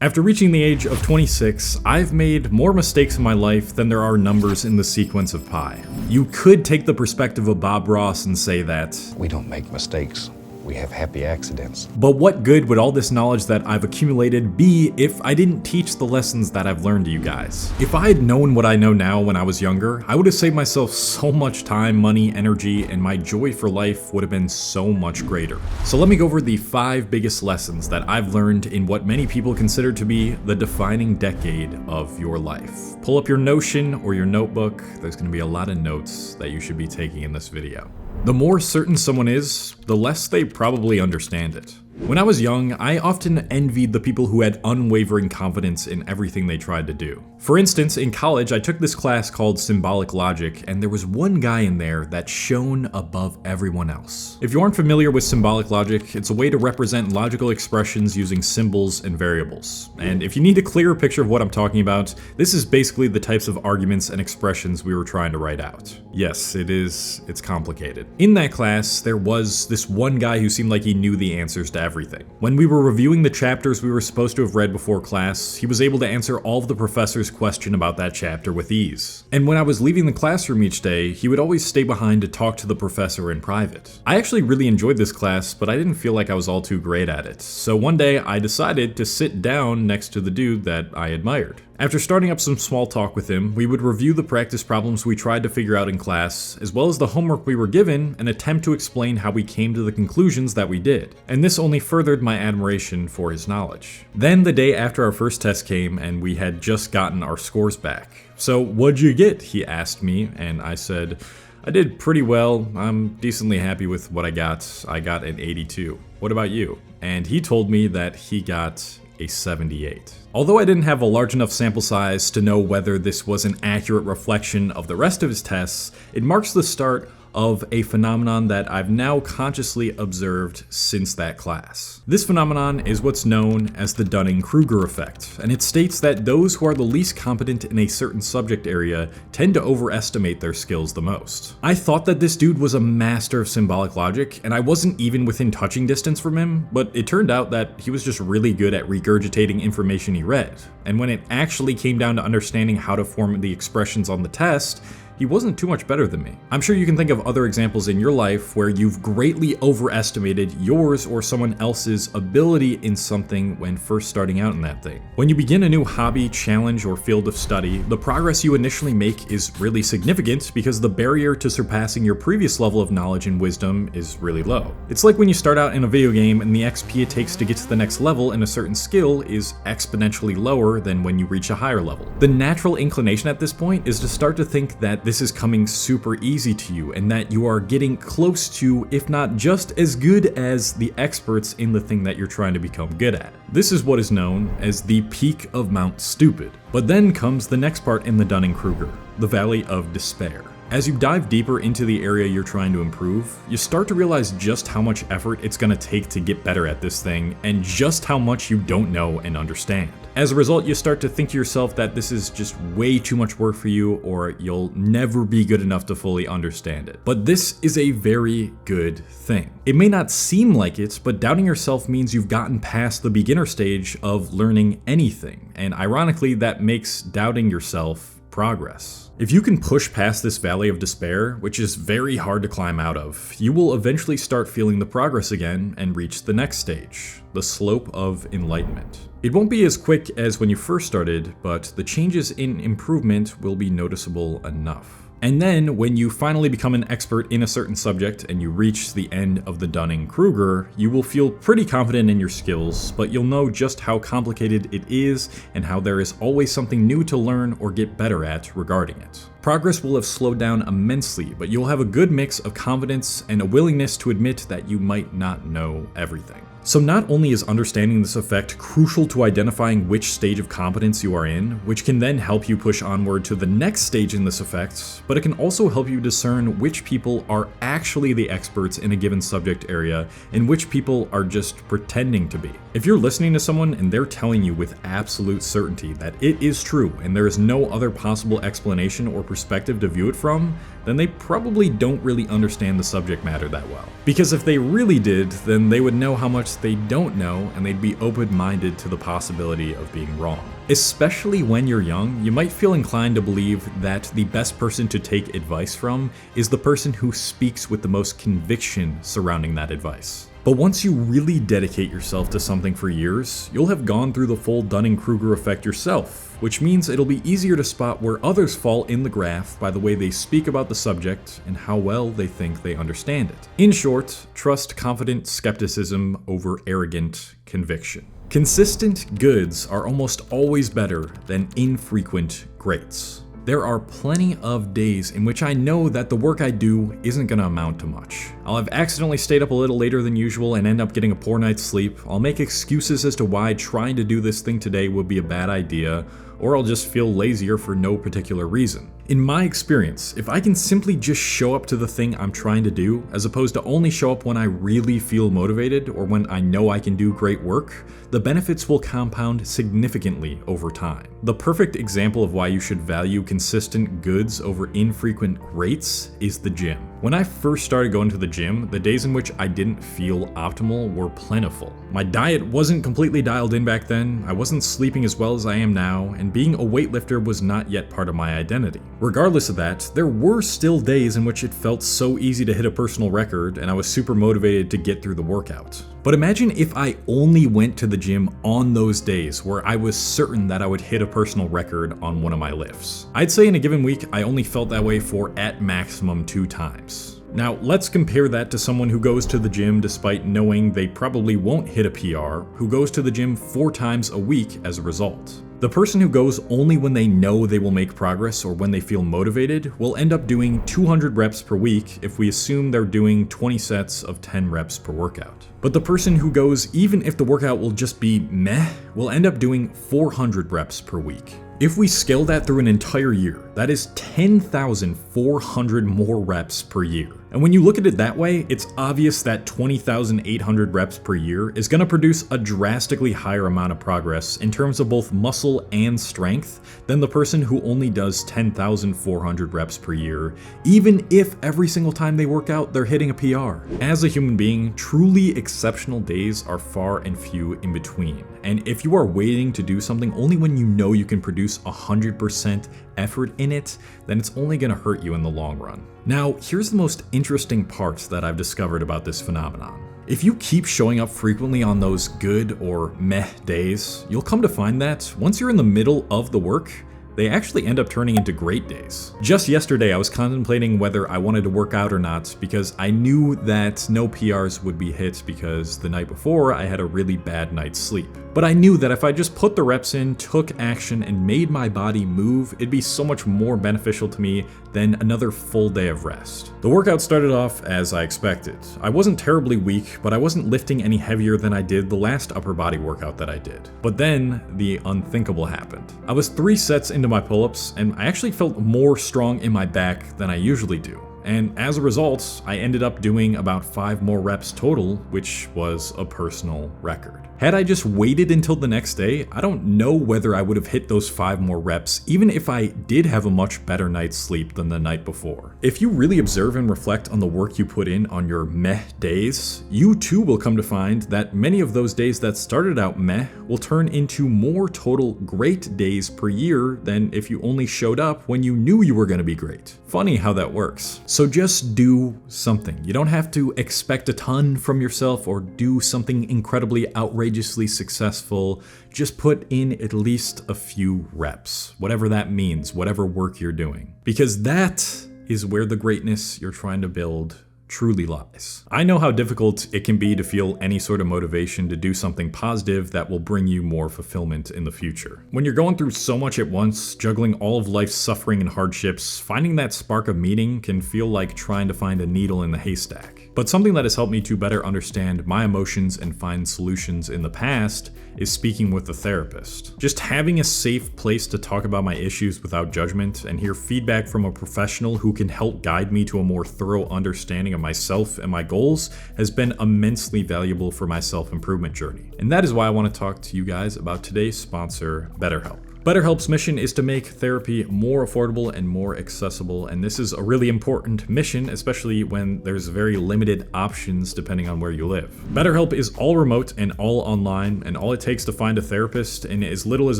After reaching the age of 26, I've made more mistakes in my life than there are numbers in the sequence of pi. You could take the perspective of Bob Ross and say that we don't make mistakes. We have happy accidents. But what good would all this knowledge that I've accumulated be if I didn't teach the lessons that I've learned to you guys? If I had known what I know now when I was younger, I would have saved myself so much time, money, energy, and my joy for life would have been so much greater. So let me go over the 5 biggest lessons that I've learned in what many people consider to be the defining decade of your life. Pull up your Notion or your notebook. There's going to be a lot of notes that you should be taking in this video. The more certain someone is, the less they probably understand it. When I was young, I often envied the people who had unwavering confidence in everything they tried to do. For instance, in college, I took this class called Symbolic Logic, and there was one guy in there that shone above everyone else. If you aren't familiar with symbolic logic, it's a way to represent logical expressions using symbols and variables. And if you need a clearer picture of what I'm talking about, this is basically the types of arguments and expressions we were trying to write out. Yes, it's complicated. In that class, there was this one guy who seemed like he knew the answers to everything. When we were reviewing the chapters we were supposed to have read before class, he was able to answer all of the professor's question about that chapter with ease. And when I was leaving the classroom each day, he would always stay behind to talk to the professor in private. I actually really enjoyed this class, but I didn't feel like I was all too great at it. So one day I decided to sit down next to the dude that I admired. After starting up some small talk with him, we would review the practice problems we tried to figure out in class, as well as the homework we were given, and attempt to explain how we came to the conclusions that we did. And this only furthered my admiration for his knowledge. Then the day after our first test came, and we had just gotten our scores back. "So what'd you get?" he asked me, and I said, "I did pretty well. I'm decently happy with what I got. I got an 82. What about you?" And he told me that he got a 78. Although I didn't have a large enough sample size to know whether this was an accurate reflection of the rest of his tests, it marks the start of a phenomenon that I've now consciously observed since that class. This phenomenon is what's known as the Dunning-Kruger effect, and it states that those who are the least competent in a certain subject area tend to overestimate their skills the most. I thought that this dude was a master of symbolic logic, and I wasn't even within touching distance from him, but it turned out that he was just really good at regurgitating information he read. And when it actually came down to understanding how to form the expressions on the test, he wasn't too much better than me. I'm sure you can think of other examples in your life where you've greatly overestimated yours or someone else's ability in something when first starting out in that thing. When you begin a new hobby, challenge, or field of study, the progress you initially make is really significant because the barrier to surpassing your previous level of knowledge and wisdom is really low. It's like when you start out in a video game and the XP it takes to get to the next level in a certain skill is exponentially lower than when you reach a higher level. The natural inclination at this point is to start to think that this is coming super easy to you and that you are getting close to, if not just as good as, the experts in the thing that you're trying to become good at. This is what is known as the peak of Mount Stupid. But then comes the next part in the Dunning-Kruger, the Valley of Despair. As you dive deeper into the area you're trying to improve, you start to realize just how much effort it's going to take to get better at this thing, and just how much you don't know and understand. As a result, you start to think to yourself that this is just way too much work for you, or you'll never be good enough to fully understand it. But this is a very good thing. It may not seem like it, but doubting yourself means you've gotten past the beginner stage of learning anything, and ironically, that makes doubting yourself progress. If you can push past this valley of despair, which is very hard to climb out of, you will eventually start feeling the progress again and reach the next stage, the slope of enlightenment. It won't be as quick as when you first started, but the changes in improvement will be noticeable enough. And then, when you finally become an expert in a certain subject and you reach the end of the Dunning-Kruger, you will feel pretty confident in your skills, but you'll know just how complicated it is and how there is always something new to learn or get better at regarding it. Progress will have slowed down immensely, but you'll have a good mix of confidence and a willingness to admit that you might not know everything. So not only is understanding this effect crucial to identifying which stage of competence you are in, which can then help you push onward to the next stage in this effect, but it can also help you discern which people are actually the experts in a given subject area and which people are just pretending to be. If you're listening to someone and they're telling you with absolute certainty that it is true and there is no other possible explanation or perspective to view it from, then they probably don't really understand the subject matter that well. Because if they really did, then they would know how much they don't know, and they'd be open-minded to the possibility of being wrong. Especially when you're young, you might feel inclined to believe that the best person to take advice from is the person who speaks with the most conviction surrounding that advice. But once you really dedicate yourself to something for years, you'll have gone through the full Dunning-Kruger effect yourself, which means it'll be easier to spot where others fall in the graph by the way they speak about the subject and how well they think they understand it. In short, trust confident skepticism over arrogant conviction. Consistent goods are almost always better than infrequent greats. There are plenty of days in which I know that the work I do isn't gonna amount to much. I'll have accidentally stayed up a little later than usual and end up getting a poor night's sleep. I'll make excuses as to why trying to do this thing today would be a bad idea, or I'll just feel lazier for no particular reason. In my experience, if I can simply just show up to the thing I'm trying to do, as opposed to only show up when I really feel motivated or when I know I can do great work, the benefits will compound significantly over time. The perfect example of why you should value consistent goods over infrequent greats is the gym. When I first started going to the gym, the days in which I didn't feel optimal were plentiful. My diet wasn't completely dialed in back then, I wasn't sleeping as well as I am now, and being a weightlifter was not yet part of my identity. Regardless of that, there were still days in which it felt so easy to hit a personal record and I was super motivated to get through the workout. But imagine if I only went to the gym on those days where I was certain that I would hit a personal record on one of my lifts. I'd say in a given week, I only felt that way for at maximum 2 times. Now, let's compare that to someone who goes to the gym despite knowing they probably won't hit a PR, who goes to the gym 4 times a week as a result. The person who goes only when they know they will make progress or when they feel motivated will end up doing 200 reps per week if we assume they're doing 20 sets of 10 reps per workout. But the person who goes even if the workout will just be meh will end up doing 400 reps per week. If we scale that through an entire year, that is 10,400 more reps per year. And when you look at it that way, it's obvious that 20,800 reps per year is going to produce a drastically higher amount of progress in terms of both muscle and strength than the person who only does 10,400 reps per year, even if every single time they work out, they're hitting a PR. As a human being, truly exceptional days are far and few in between. And if you are waiting to do something only when you know you can produce 100% effort in it, then it's only going to hurt you in the long run. Now, here's the most interesting part that I've discovered about this phenomenon. If you keep showing up frequently on those good or meh days, you'll come to find that once you're in the middle of the work, they actually end up turning into great days. Just yesterday, I was contemplating whether I wanted to work out or not because I knew that no PRs would be hit because the night before I had a really bad night's sleep. But I knew that if I just put the reps in, took action, and made my body move, it'd be so much more beneficial to me than another full day of rest. The workout started off as I expected. I wasn't terribly weak, but I wasn't lifting any heavier than I did the last upper body workout that I did. But then the unthinkable happened. I was 3 sets into my pull-ups, and I actually felt more strong in my back than I usually do. And as a result, I ended up doing about 5 more reps total, which was a personal record. Had I just waited until the next day, I don't know whether I would have hit those 5 more reps, even if I did have a much better night's sleep than the night before. If you really observe and reflect on the work you put in on your meh days, you too will come to find that many of those days that started out meh will turn into more total great days per year than if you only showed up when you knew you were going to be great. Funny how that works. So just do something. You don't have to expect a ton from yourself or do something incredibly outrageously successful. Just put in at least a few reps, whatever that means, whatever work you're doing. Because that is where the greatness you're trying to build truly lies. I know how difficult it can be to feel any sort of motivation to do something positive that will bring you more fulfillment in the future. When you're going through so much at once, juggling all of life's suffering and hardships, finding that spark of meaning can feel like trying to find a needle in the haystack. But something that has helped me to better understand my emotions and find solutions in the past is speaking with a therapist. Just having a safe place to talk about my issues without judgment and hear feedback from a professional who can help guide me to a more thorough understanding of myself and my goals has been immensely valuable for my self-improvement journey. And that is why I want to talk to you guys about today's sponsor, Betterhelp. BetterHelp's mission is to make therapy more affordable and more accessible, and this is a really important mission, especially when there's very limited options depending on where you live. BetterHelp is all remote and all online, and all it takes to find a therapist in as little as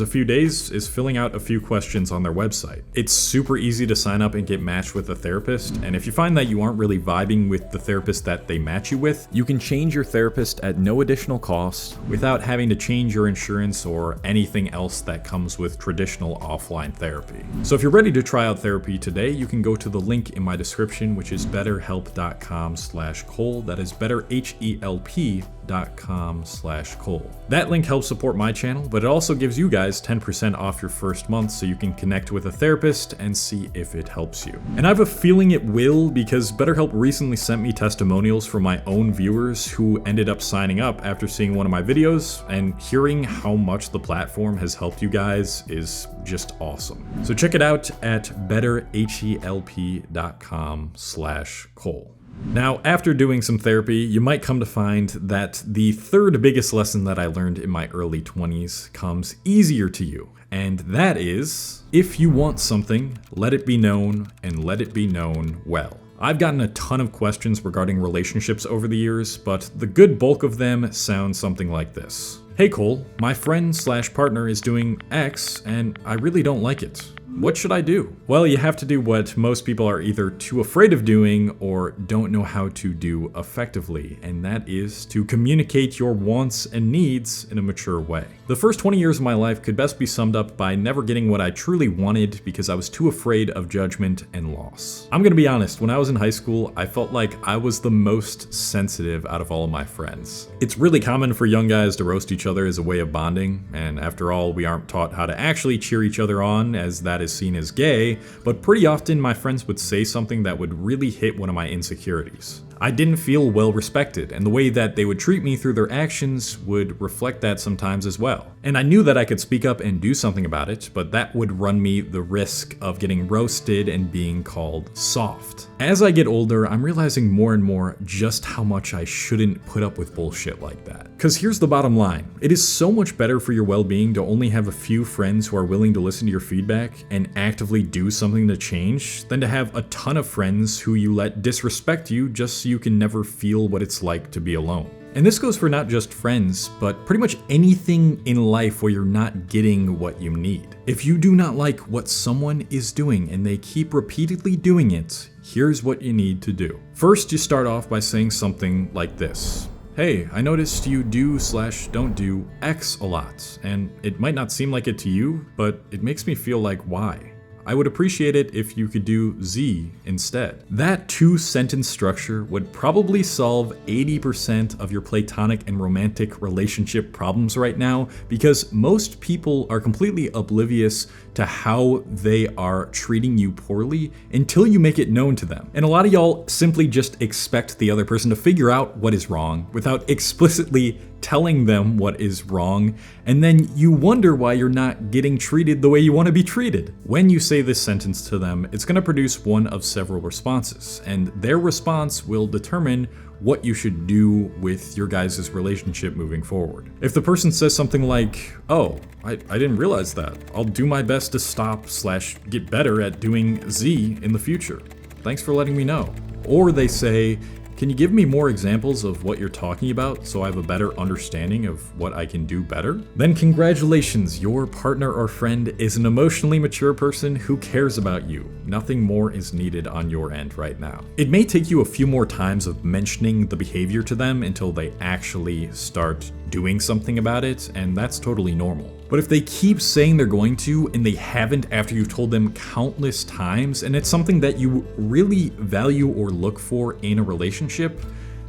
a few days is filling out a few questions on their website. It's super easy to sign up and get matched with a therapist, and if you find that you aren't really vibing with the therapist that they match you with, you can change your therapist at no additional cost without having to change your insurance or anything else that comes with traditional offline therapy. So if you're ready to try out therapy today, you can go to the link in my description, which is betterhelp.com/Cole. That is betterhelp.com/Cole. That link helps support my channel, but it also gives you guys 10% off your first month so you can connect with a therapist and see if it helps you. And I have a feeling it will, because BetterHelp recently sent me testimonials from my own viewers who ended up signing up after seeing one of my videos, and hearing how much the platform has helped you guys is just awesome. So check it out at betterhelp.com/Cole. Now, after doing some therapy, you might come to find that the third biggest lesson that I learned in my early 20s comes easier to you, and that is, if you want something, let it be known, and let it be known well. I've gotten a ton of questions regarding relationships over the years, but the good bulk of them sound something like this. Hey Cole, my friend/partner is doing X, and I really don't like it. What should I do? Well, you have to do what most people are either too afraid of doing or don't know how to do effectively, and that is to communicate your wants and needs in a mature way. The first 20 years of my life could best be summed up by never getting what I truly wanted because I was too afraid of judgment and loss. I'm gonna be honest, when I was in high school, I felt like I was the most sensitive out of all of my friends. It's really common for young guys to roast each other as a way of bonding, and after all, we aren't taught how to actually cheer each other on, as that is seen as gay, but pretty often my friends would say something that would really hit one of my insecurities. I didn't feel well respected, and the way that they would treat me through their actions would reflect that sometimes as well. And I knew that I could speak up and do something about it, but that would run me the risk of getting roasted and being called soft. As I get older, I'm realizing more and more just how much I shouldn't put up with bullshit like that. Cause here's the bottom line. It is so much better for your well-being to only have a few friends who are willing to listen to your feedback and actively do something to change than to have a ton of friends who you let disrespect you just so you can never feel what it's like to be alone. And this goes for not just friends, but pretty much anything in life where you're not getting what you need. If you do not like what someone is doing and they keep repeatedly doing it, here's what you need to do. First, you start off by saying something like this. Hey, I noticed you do/don't do X a lot, and it might not seem like it to you, but it makes me feel like Y. I would appreciate it if you could do Z instead. That 2-sentence structure would probably solve 80% of your platonic and romantic relationship problems right now, because most people are completely oblivious to how they are treating you poorly until you make it known to them. And a lot of y'all simply just expect the other person to figure out what is wrong without explicitly telling them what is wrong, and then you wonder why you're not getting treated the way you want to be treated. When you say this sentence to them, it's going to produce one of several responses, and their response will determine what you should do with your guys' relationship moving forward. If the person says something like, oh, I didn't realize that. I'll do my best to stop/get better at doing Z in the future. Thanks for letting me know. Or they say, can you give me more examples of what you're talking about so I have a better understanding of what I can do better? Then congratulations, your partner or friend is an emotionally mature person who cares about you. Nothing more is needed on your end right now. It may take you a few more times of mentioning the behavior to them until they actually start doing something about it, and that's totally normal. But if they keep saying they're going to and they haven't after you've told them countless times, and it's something that you really value or look for in a relationship,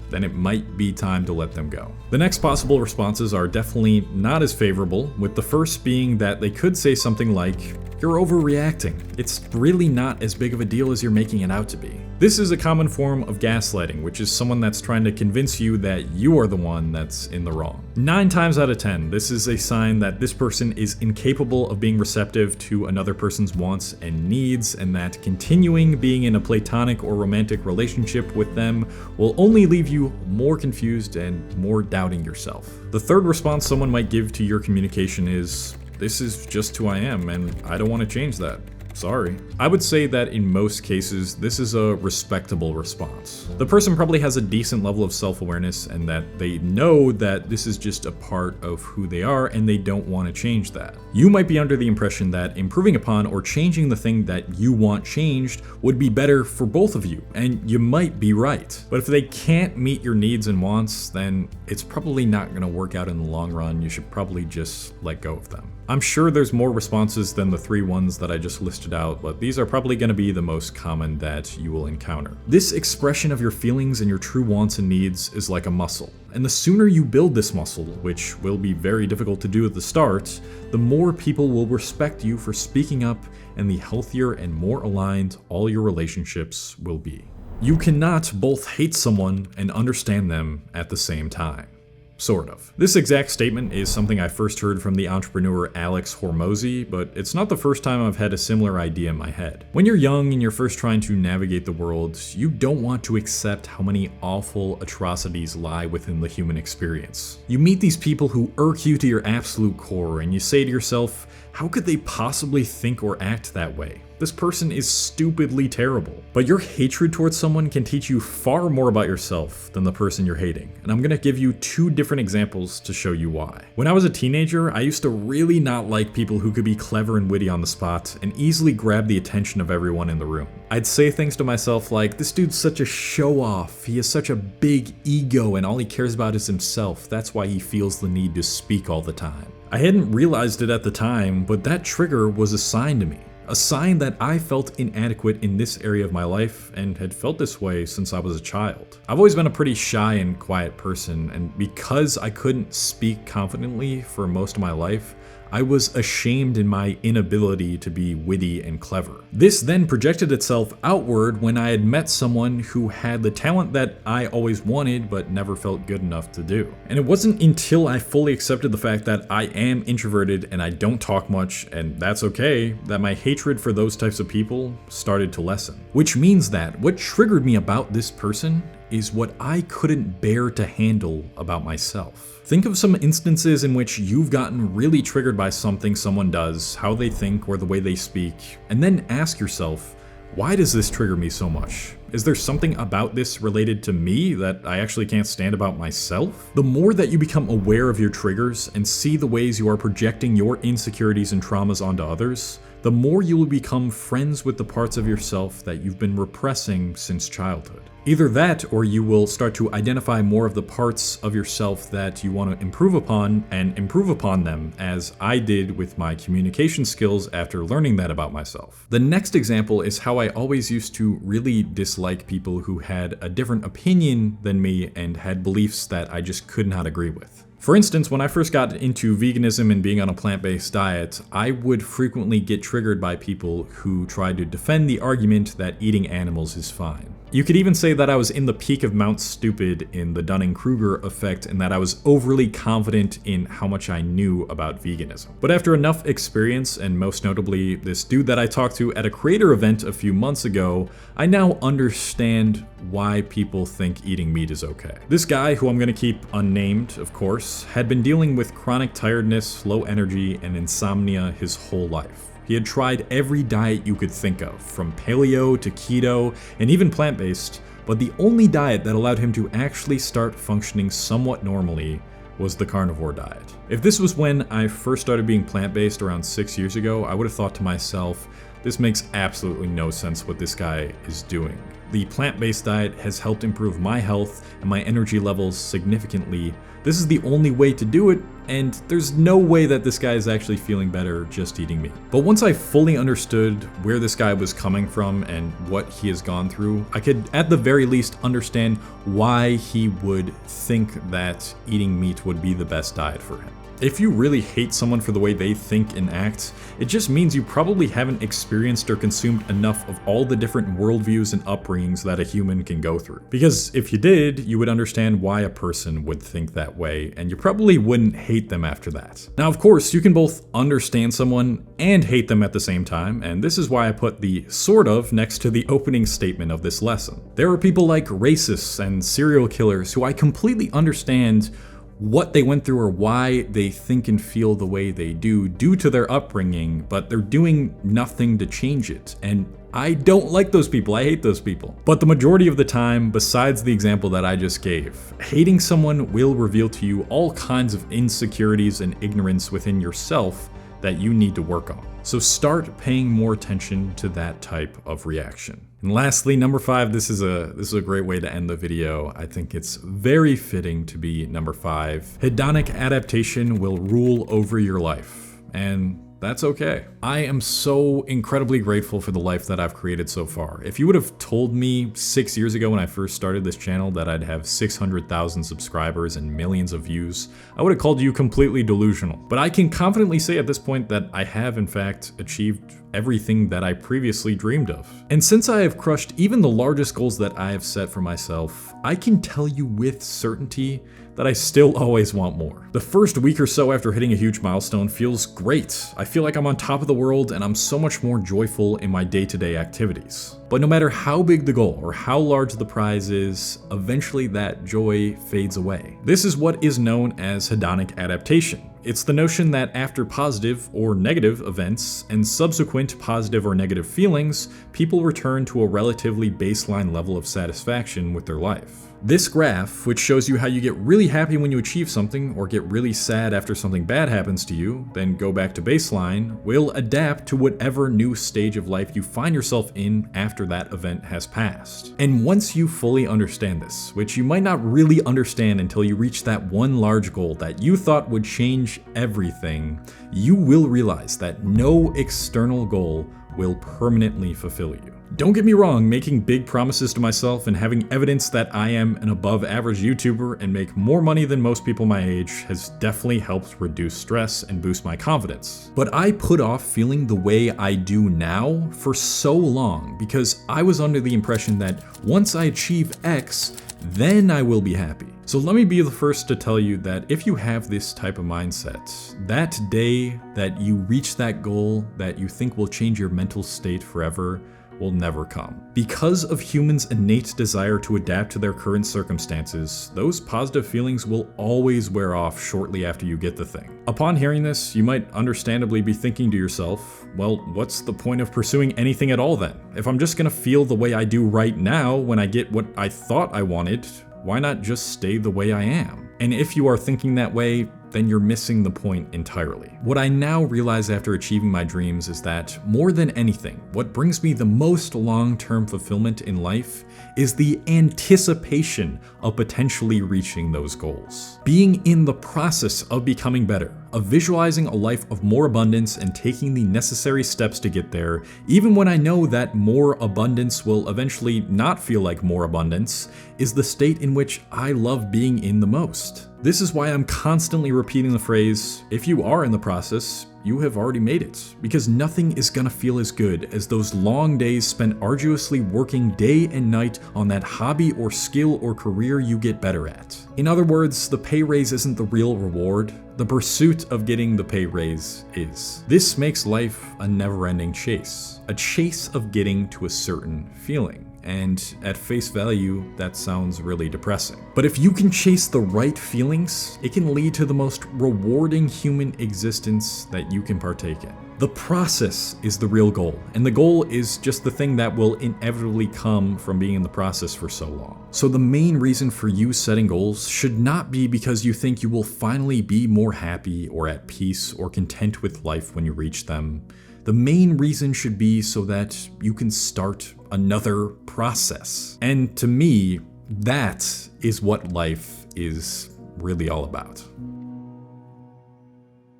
then it might be time to let them go. The next possible responses are definitely not as favorable, with the first being that they could say something like, you're overreacting. It's really not as big of a deal as you're making it out to be. This is a common form of gaslighting, which is someone that's trying to convince you that you are the one that's in the wrong. 9 times out of 10, this is a sign that this person is incapable of being receptive to another person's wants and needs, and that continuing being in a platonic or romantic relationship with them will only leave you more confused and more doubting yourself. The third response someone might give to your communication is, this is just who I am, and I don't want to change that. Sorry. I would say that in most cases, this is a respectable response. The person probably has a decent level of self-awareness and that they know that this is just a part of who they are and they don't want to change that. You might be under the impression that improving upon or changing the thing that you want changed would be better for both of you, and you might be right. But if they can't meet your needs and wants, then it's probably not going to work out in the long run. You should probably just let go of them. I'm sure there's more responses than the 3 ones that I just listed out, but these are probably going to be the most common that you will encounter. This expression of your feelings and your true wants and needs is like a muscle. And the sooner you build this muscle, which will be very difficult to do at the start, the more people will respect you for speaking up, and the healthier and more aligned all your relationships will be. You cannot both hate someone and understand them at the same time. Sort of. This exact statement is something I first heard from the entrepreneur Alex Hormozy, but it's not the first time I've had a similar idea in my head. When you're young and you're first trying to navigate the world, you don't want to accept how many awful atrocities lie within the human experience. You meet these people who irk you to your absolute core, and you say to yourself, how could they possibly think or act that way? This person is stupidly terrible. But your hatred towards someone can teach you far more about yourself than the person you're hating. And I'm gonna give you 2 different examples to show you why. When I was a teenager, I used to really not like people who could be clever and witty on the spot and easily grab the attention of everyone in the room. I'd say things to myself like, this dude's such a show-off, he has such a big ego and all he cares about is himself, that's why he feels the need to speak all the time. I hadn't realized it at the time, but that trigger was a sign to me. A sign that I felt inadequate in this area of my life and had felt this way since I was a child. I've always been a pretty shy and quiet person, and because I couldn't speak confidently for most of my life, I was ashamed in my inability to be witty and clever. This then projected itself outward when I had met someone who had the talent that I always wanted but never felt good enough to do. And it wasn't until I fully accepted the fact that I am introverted and I don't talk much, and that's okay, that my hatred for those types of people started to lessen. Which means that what triggered me about this person is what I couldn't bear to handle about myself. Think of some instances in which you've gotten really triggered by something someone does, how they think, or the way they speak, and then ask yourself, why does this trigger me so much? Is there something about this related to me that I actually can't stand about myself? The more that you become aware of your triggers and see the ways you are projecting your insecurities and traumas onto others, the more you will become friends with the parts of yourself that you've been repressing since childhood. Either that, or you will start to identify more of the parts of yourself that you want to improve upon and improve upon them, as I did with my communication skills after learning that about myself. The next example is how I always used to really dislike people who had a different opinion than me and had beliefs that I just could not agree with. For instance, when I first got into veganism and being on a plant-based diet, I would frequently get triggered by people who tried to defend the argument that eating animals is fine. You could even say that I was in the peak of Mount Stupid in the Dunning-Kruger effect, and that I was overly confident in how much I knew about veganism. But after enough experience, and most notably this dude that I talked to at a creator event a few months ago, I now understand why people think eating meat is okay. This guy, who I'm gonna keep unnamed, of course, had been dealing with chronic tiredness, low energy, and insomnia his whole life. He had tried every diet you could think of, from paleo to keto, and even plant-based, but the only diet that allowed him to actually start functioning somewhat normally was the carnivore diet. If this was when I first started being plant-based around 6 years ago, I would have thought to myself, this makes absolutely no sense what this guy is doing. The plant-based diet has helped improve my health and my energy levels significantly. This is the only way to do it, and there's no way that this guy is actually feeling better just eating meat. But once I fully understood where this guy was coming from and what he has gone through, I could at the very least understand why he would think that eating meat would be the best diet for him. If you really hate someone for the way they think and act, it just means you probably haven't experienced or consumed enough of all the different worldviews and upbringings that a human can go through. Because if you did, you would understand why a person would think that way, and you probably wouldn't hate them after that. Now, of course, you can both understand someone and hate them at the same time, and this is why I put the sort of next to the opening statement of this lesson. There are people like racists and serial killers who I completely understand what they went through or why they think and feel the way they do due to their upbringing, but they're doing nothing to change it. And I don't like those people. I hate those people. But the majority of the time, besides the example that I just gave, hating someone will reveal to you all kinds of insecurities and ignorance within yourself that you need to work on. So start paying more attention to that type of reaction. And lastly, number 5, this is a great way to end the video. I think it's very fitting to be number 5. Hedonic adaptation will rule over your life. And that's okay. I am so incredibly grateful for the life that I've created so far. If you would have told me 6 years ago when I first started this channel that I'd have 600,000 subscribers and millions of views, I would have called you completely delusional. But I can confidently say at this point that I have in fact achieved everything that I previously dreamed of. And since I have crushed even the largest goals that I have set for myself, I can tell you with certainty that I still always want more. The first week or so after hitting a huge milestone feels great. I feel like I'm on top of the world and I'm so much more joyful in my day-to-day activities. But no matter how big the goal or how large the prize is, eventually that joy fades away. This is what is known as hedonic adaptation. It's the notion that after positive or negative events and subsequent positive or negative feelings, people return to a relatively baseline level of satisfaction with their life. This graph, which shows you how you get really happy when you achieve something or get really sad after something bad happens to you, then go back to baseline, will adapt to whatever new stage of life you find yourself in after that event has passed. And once you fully understand this, which you might not really understand until you reach that one large goal that you thought would change everything, you will realize that no external goal will permanently fulfill you. Don't get me wrong, making big promises to myself and having evidence that I am an above average YouTuber and make more money than most people my age has definitely helped reduce stress and boost my confidence. But I put off feeling the way I do now for so long because I was under the impression that once I achieve X, then I will be happy. So let me be the first to tell you that if you have this type of mindset, that day that you reach that goal that you think will change your mental state forever will never come. Because of humans' innate desire to adapt to their current circumstances, those positive feelings will always wear off shortly after you get the thing. Upon hearing this, you might understandably be thinking to yourself, well, what's the point of pursuing anything at all then? If I'm just gonna feel the way I do right now when I get what I thought I wanted, why not just stay the way I am? And if you are thinking that way, then you're missing the point entirely. What I now realize after achieving my dreams is that, more than anything, what brings me the most long-term fulfillment in life is the anticipation of potentially reaching those goals. Being in the process of becoming better, of visualizing a life of more abundance and taking the necessary steps to get there, even when I know that more abundance will eventually not feel like more abundance, is the state in which I love being in the most. This is why I'm constantly repeating the phrase, if you are in the process, you have already made it, because nothing is gonna feel as good as those long days spent arduously working day and night on that hobby or skill or career you get better at. In other words, the pay raise isn't the real reward, the pursuit of getting the pay raise is. This makes life a never-ending chase, a chase of getting to a certain feeling. And at face value, that sounds really depressing. But if you can chase the right feelings, it can lead to the most rewarding human existence that you can partake in. The process is the real goal, and the goal is just the thing that will inevitably come from being in the process for so long. So the main reason for you setting goals should not be because you think you will finally be more happy or at peace or content with life when you reach them. The main reason should be so that you can start another process. And to me, that is what life is really all about.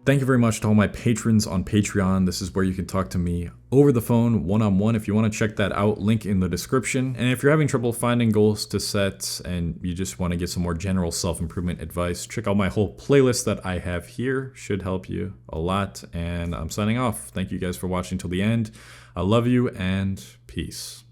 Thank you very much to all my patrons on Patreon. This is where you can talk to me over the phone, one-on-one. If you want to check that out, link in the description. And if you're having trouble finding goals to set and you just want to get some more general self-improvement advice, check out my whole playlist that I have here. Should help you a lot. And I'm signing off. Thank you guys for watching till the end. I love you and peace.